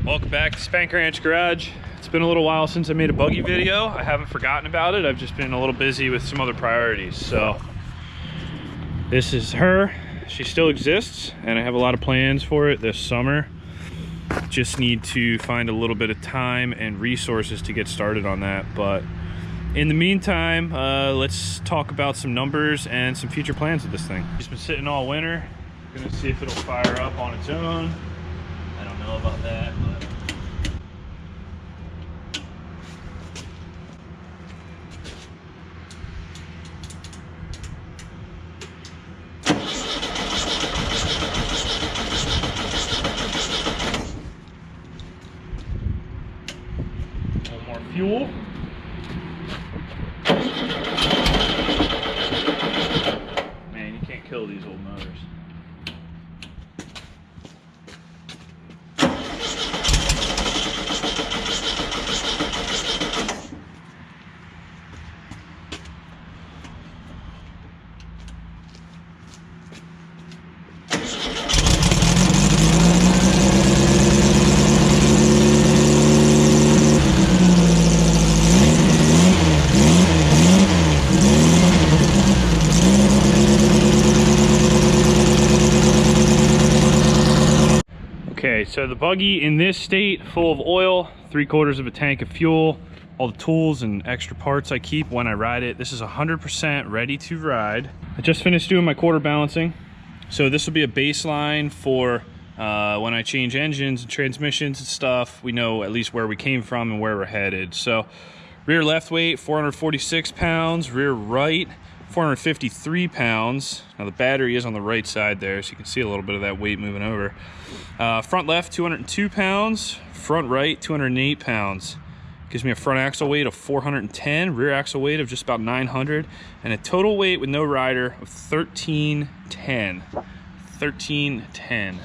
Welcome back to Spank Ranch Garage. It's been a little while since I made a buggy video. I haven't forgotten about it. I've just been a little busy with some other priorities. So this is her. She still exists and I have a lot of plans for it this summer. Just need to find a little bit of time and resources to get started on that. But in the meantime, let's talk about some numbers and some future plans with this thing. It's been sitting all winter. Gonna see if it'll fire up on its own. I don't know about that, but a little more fuel. Man, you can't kill these old motors. Okay, so the buggy in this state, full of oil, 3/4 of a tank of fuel, all the tools and extra parts I keep when I ride it. This is 100% ready to ride. I just finished doing my quarter balancing. So this will be a baseline for when I change engines and transmissions and stuff. We know at least where we came from and where we're headed. So rear left weight, 446 pounds, rear right, 453 pounds. Now the battery is on the right side there, so you can see a little bit of that weight moving over. Front left, 202 pounds. Front right, 208 pounds. Gives me a front axle weight of 410, rear axle weight of just about 900, and a total weight with no rider of 1310. 1310.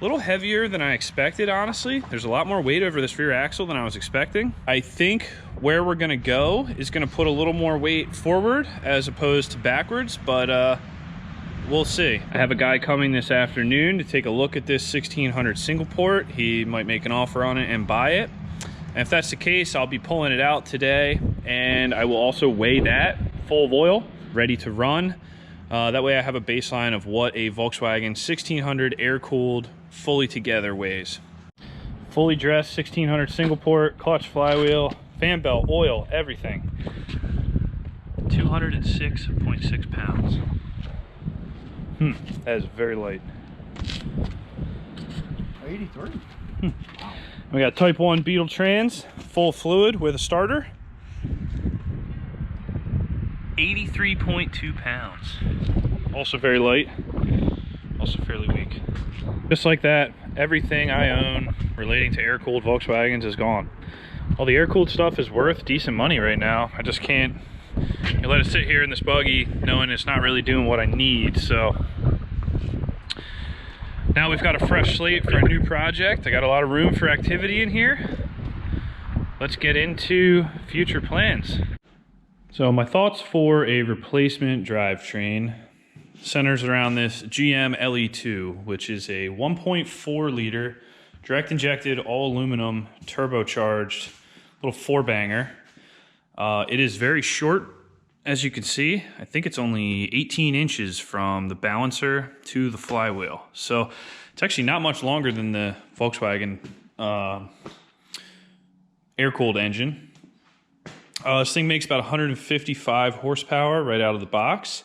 A little heavier than I expected, honestly. There's a lot more weight over this rear axle than I was expecting. I think where we're gonna go is gonna put a little more weight forward as opposed to backwards, but we'll see. I have a guy coming this afternoon to take a look at this 1600 single port. He might make an offer on it and buy it. And if that's the case, I'll be pulling it out today, and I will also weigh that full of oil, ready to run. That way I have a baseline of what a Volkswagen 1600 air-cooled fully together weighs. Fully dressed 1600 single port, clutch, flywheel, fan belt, oil, everything. 206.6 pounds. That is very light. 83. Wow. We got Type 1 Beetle trans, full fluid with a starter. 83.2 pounds. Also very light, also fairly weak. Just like that, everything I own relating to air-cooled Volkswagens is gone. All the air-cooled stuff is worth decent money right now. I just can't let it sit here in this buggy knowing it's not really doing what I need. So now we've got a fresh slate for a new project. I got a lot of room for activity in here. Let's get into future plans. So my thoughts for a replacement drivetrain centers around this GM LE2, which is a 1.4 liter direct injected all aluminum turbocharged little four banger. It is very short, as you can see. I think it's only 18 inches from the balancer to the flywheel. So it's actually not much longer than the Volkswagen air-cooled engine. This thing makes about 155 horsepower right out of the box,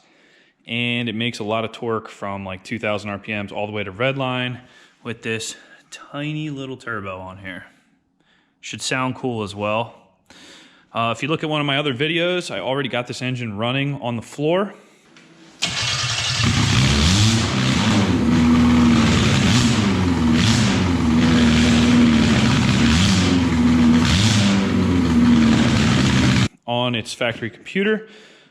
and it makes a lot of torque from like 2,000 RPMs all the way to redline with this tiny little turbo on here. Should sound cool as well. If you look at one of my other videos, I already got this engine running on the floor. On its factory computer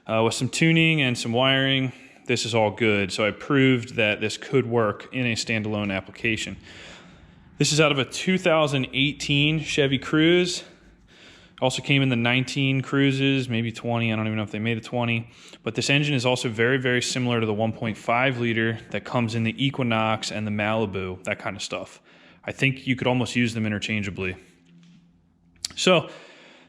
with some tuning and some wiring. This is all good. So I proved that this could work in a standalone application. This is out of a 2018 Chevy Cruze. Also came in the 19 Cruzes, maybe 20. I don't even know if they made a 20. But this engine is also very, very similar to the 1.5 liter that comes in the Equinox and the Malibu, that kind of stuff. I think you could almost use them interchangeably. So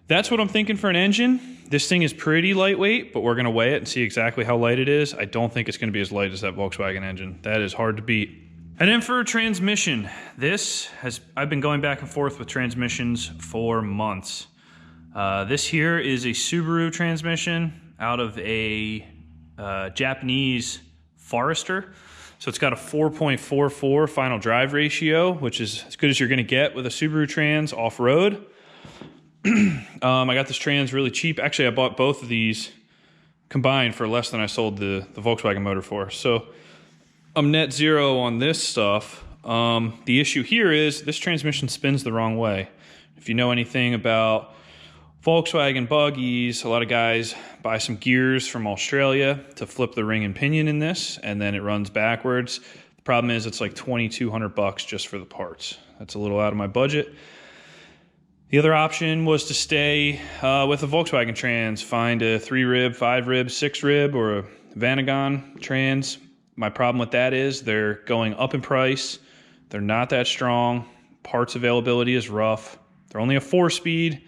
that's what I'm thinking for an engine. This thing is pretty lightweight, but we're gonna weigh it and see exactly how light it is. I don't think it's gonna be as light as that Volkswagen engine. That is hard to beat. And then for transmission, I've been going back and forth with transmissions for months. This here is a Subaru transmission out of a Japanese Forester. So it's got a 4.44 final drive ratio, which is as good as you're gonna get with a Subaru Trans off-road. I got this Trans really cheap. Actually, I bought both of these combined for less than I sold the Volkswagen motor for. So I'm net zero on this stuff. The issue here is this transmission spins the wrong way. If you know anything about Volkswagen buggies, a lot of guys buy some gears from Australia to flip the ring and pinion in this, and then it runs backwards. The problem is it's like $2,200 just for the parts. That's a little out of my budget. The other option was to stay with a Volkswagen Trans, find a 3-rib, 5-rib, 6-rib, or a Vanagon Trans. My problem with that is they're going up in price. They're not that strong. Parts availability is rough. They're only a 4-speed.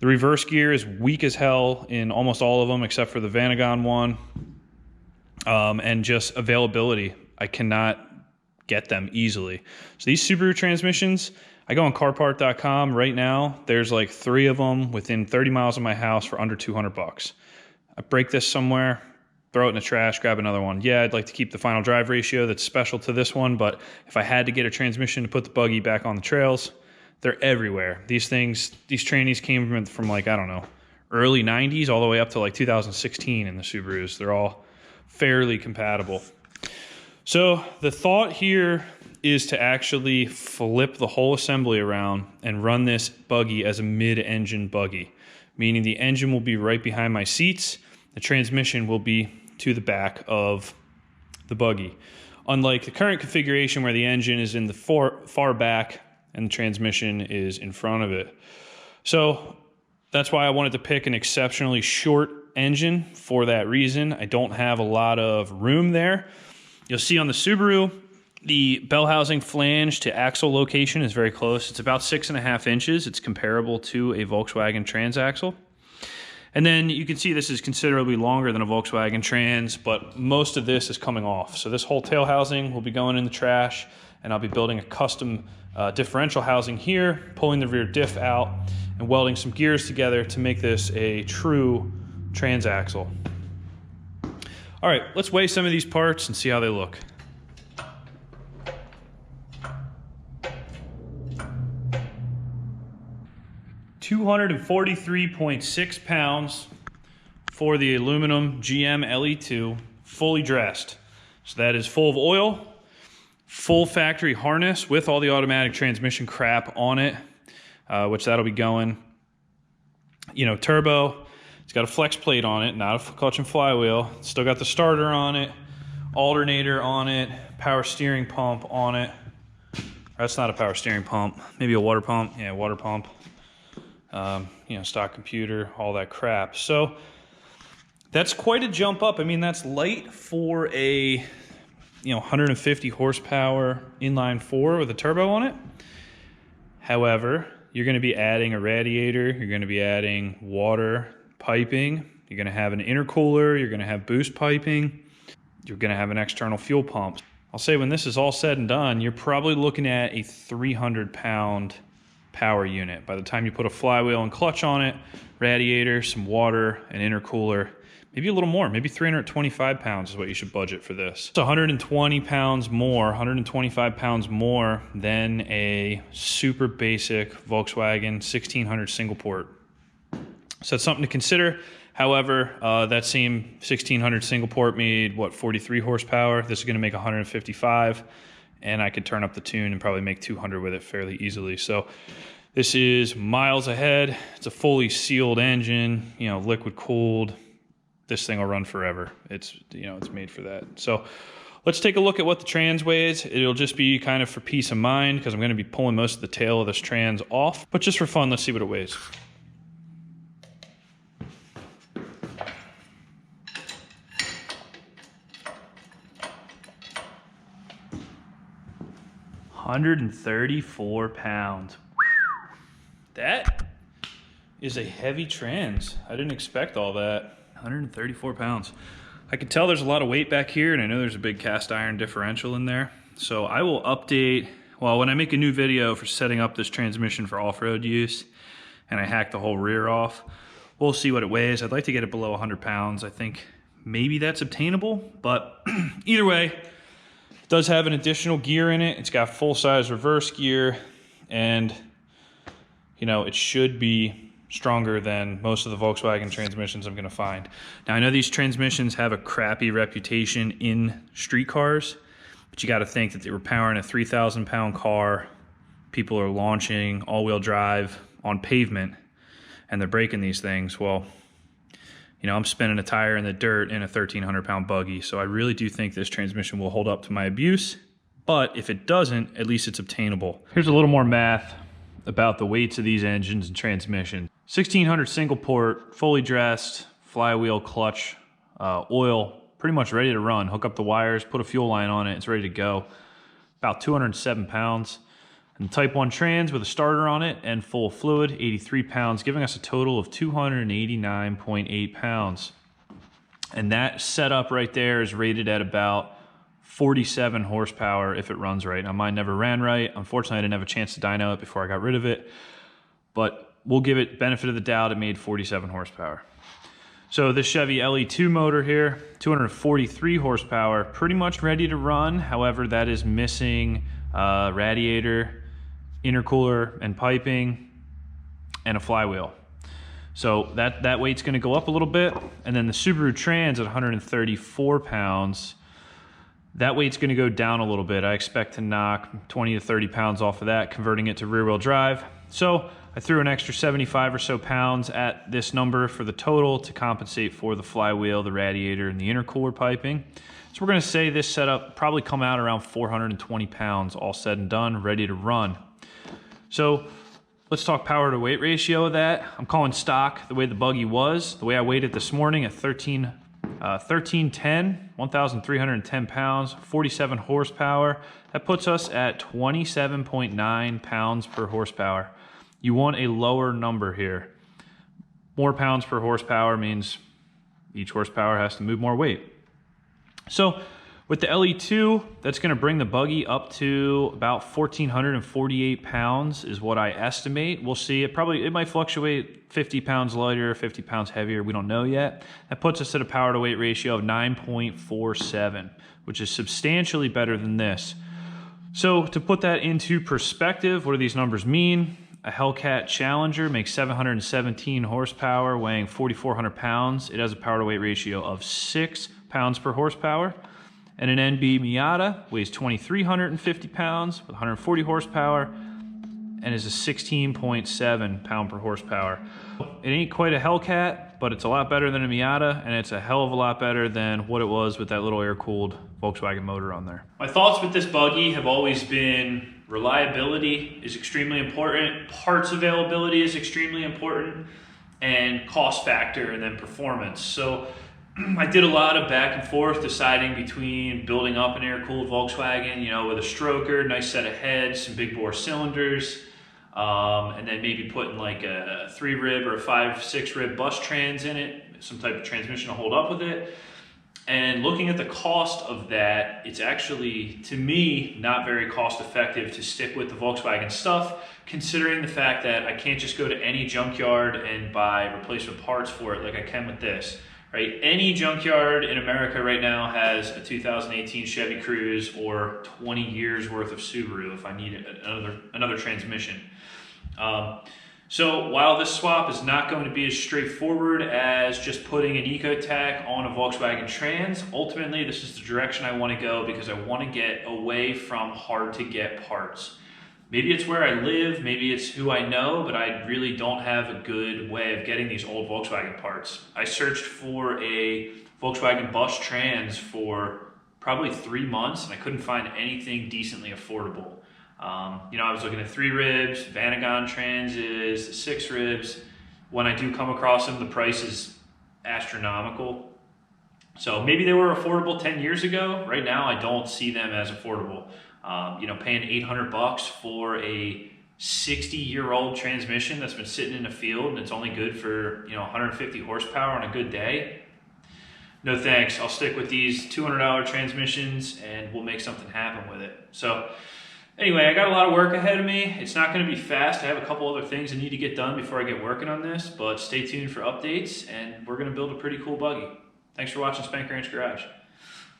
The reverse gear is weak as hell in almost all of them except for the Vanagon one. And just availability, I cannot get them easily. So these Subaru transmissions, I go on carpart.com right now. There's like 3 of them within 30 miles of my house for under $200. I break this somewhere, throw it in the trash, grab another one. Yeah, I'd like to keep the final drive ratio that's special to this one, but if I had to get a transmission to put the buggy back on the trails, they're everywhere. These trannies came from like, I don't know, early 90s all the way up to like 2016 in the Subarus. They're all fairly compatible. So the thought here is to actually flip the whole assembly around and run this buggy as a mid-engine buggy, meaning the engine will be right behind my seats. The transmission will be to the back of the buggy. Unlike the current configuration where the engine is in the far back and the transmission is in front of it. So that's why I wanted to pick an exceptionally short engine for that reason. I don't have a lot of room there. You'll see on the Subaru, the bell housing flange to axle location is very close. It's about 6.5 inches. It's comparable to a Volkswagen transaxle. And then you can see this is considerably longer than a Volkswagen Trans, but most of this is coming off. So this whole tail housing will be going in the trash, and I'll be building a custom differential housing here, pulling the rear diff out, and welding some gears together to make this a true transaxle. All right, let's weigh some of these parts and see how they look. $243.6 pounds for the aluminum GM LE2, fully dressed. So that is full of oil, full factory harness with all the automatic transmission crap on it, which that'll be going. You know, turbo. It's got a flex plate on it, not a clutch and flywheel. It's still got the starter on it, alternator on it, power steering pump on it. That's not a power steering pump, maybe a water pump. Yeah, water pump. You know, stock computer, all that crap. So that's quite a jump up. I mean, that's light for a, 150 horsepower inline 4 with a turbo on it. However, you're going to be adding a radiator. You're going to be adding water piping. You're going to have an intercooler. You're going to have boost piping. You're going to have an external fuel pump. I'll say when this is all said and done, you're probably looking at a 300-pound power unit. By the time you put a flywheel and clutch on it, radiator, some water, an intercooler, maybe a little more, maybe 325 pounds is what you should budget for this. It's 120 pounds more, 125 pounds more than a super basic Volkswagen 1600 single port. So that's something to consider. However, that same 1600 single port made, 43 horsepower. This is gonna make 155. And I could turn up the tune and probably make 200 with it fairly easily. So this is miles ahead. It's a fully sealed engine, liquid cooled. This thing will run forever. It's made for that. So let's take a look at what the Trans weighs. It'll just be kind of for peace of mind because I'm gonna be pulling most of the tail of this Trans off. But just for fun, let's see what it weighs. 134 pounds. That is a heavy trans. I didn't expect all that. 134 pounds. I can tell there's a lot of weight back here, and I know there's a big cast iron differential in there. So I will update, well, when I make a new video for setting up this transmission for off-road use, and I hack the whole rear off, we'll see what it weighs. I'd like to get it below 100 pounds. I think maybe that's obtainable, but either way, it does have an additional gear in it. It's got full-size reverse gear, and you know, it should be stronger than most of the Volkswagen transmissions I'm gonna find. Now, I know these transmissions have a crappy reputation in street cars, but you gotta think that they were powering a 3,000 pound car. People are launching all-wheel drive on pavement, and they're breaking these things. Well, you know, I'm spinning a tire in the dirt in a 1,300 pound buggy, so I really do think this transmission will hold up to my abuse, but if it doesn't, at least it's obtainable. Here's a little more math about the weights of these engines and transmissions. 1,600 single port, fully dressed, flywheel, clutch, oil, pretty much ready to run. Hook up the wires, put a fuel line on it, it's ready to go. About 207 pounds. And Type 1 trans with a starter on it and full fluid, 83 pounds, giving us a total of 289.8 pounds. And that setup right there is rated at about 47 horsepower if it runs right. Now, mine never ran right. Unfortunately, I didn't have a chance to dyno it before I got rid of it, but we'll give it benefit of the doubt. It made 47 horsepower. So this Chevy LE2 motor here, 243 horsepower, pretty much ready to run. However, that is missing radiator, intercooler, and piping, and a flywheel. So that weight's gonna go up a little bit. And then the Subaru Trans at 134 pounds, that weight's gonna go down a little bit. I expect to knock 20 to 30 pounds off of that, converting it to rear-wheel drive. So I threw an extra 75 or so pounds at this number for the total to compensate for the flywheel, the radiator, and the intercooler piping. So we're gonna say this setup probably come out around 420 pounds, all said and done, ready to run. So let's talk power to weight ratio of that. I'm calling stock the way the buggy was. The way I weighed it this morning at 1,310 pounds, 47 horsepower. That puts us at 27.9 pounds per horsepower. You want a lower number here. More pounds per horsepower means each horsepower has to move more weight. So with the LE2, that's gonna bring the buggy up to about 1,448 pounds is what I estimate. We'll see, it might fluctuate 50 pounds lighter, 50 pounds heavier, we don't know yet. That puts us at a power to weight ratio of 9.47, which is substantially better than this. So to put that into perspective, what do these numbers mean? A Hellcat Challenger makes 717 horsepower, weighing 4,400 pounds. It has a power to weight ratio of 6 pounds per horsepower. And an NB Miata weighs 2,350 pounds with 140 horsepower and is a 16.7 pound per horsepower. It ain't quite a Hellcat, but it's a lot better than a Miata, and it's a hell of a lot better than what it was with that little air-cooled Volkswagen motor on there. My thoughts with this buggy have always been reliability is extremely important, parts availability is extremely important, and cost factor, and then performance. So I did a lot of back and forth deciding between building up an air-cooled Volkswagen, you know, with a stroker, nice set of heads, some big bore cylinders, and then maybe putting like a 3-rib or a 5-6 rib bus trans in it, some type of transmission to hold up with it. And looking at the cost of that, it's actually, to me, not very cost effective to stick with the Volkswagen stuff, considering the fact that I can't just go to any junkyard and buy replacement parts for it like I can with this, right? Any junkyard in America right now has a 2018 Chevy Cruze or 20 years worth of Subaru if I need another transmission. So while this swap is not going to be as straightforward as just putting an Ecotec on a Volkswagen Trans, ultimately this is the direction I want to go because I want to get away from hard to get parts. Maybe it's where I live, maybe it's who I know, but I really don't have a good way of getting these old Volkswagen parts. I searched for a Volkswagen Bus Trans for probably 3 months and I couldn't find anything decently affordable. You know, I was looking at 3 ribs, Vanagon Transes, 6 ribs. When I do come across them, the price is astronomical. So maybe they were affordable 10 years ago. Right now, I don't see them as affordable. You know, paying 800 bucks for a 60-year-old transmission that's been sitting in the field and it's only good for, you know, 150 horsepower on a good day. No thanks. I'll stick with these $200 transmissions and we'll make something happen with it. So anyway, I got a lot of work ahead of me. It's not going to be fast. I have a couple other things I need to get done before I get working on this, but stay tuned for updates and we're going to build a pretty cool buggy. Thanks for watching Spank Ranch Garage.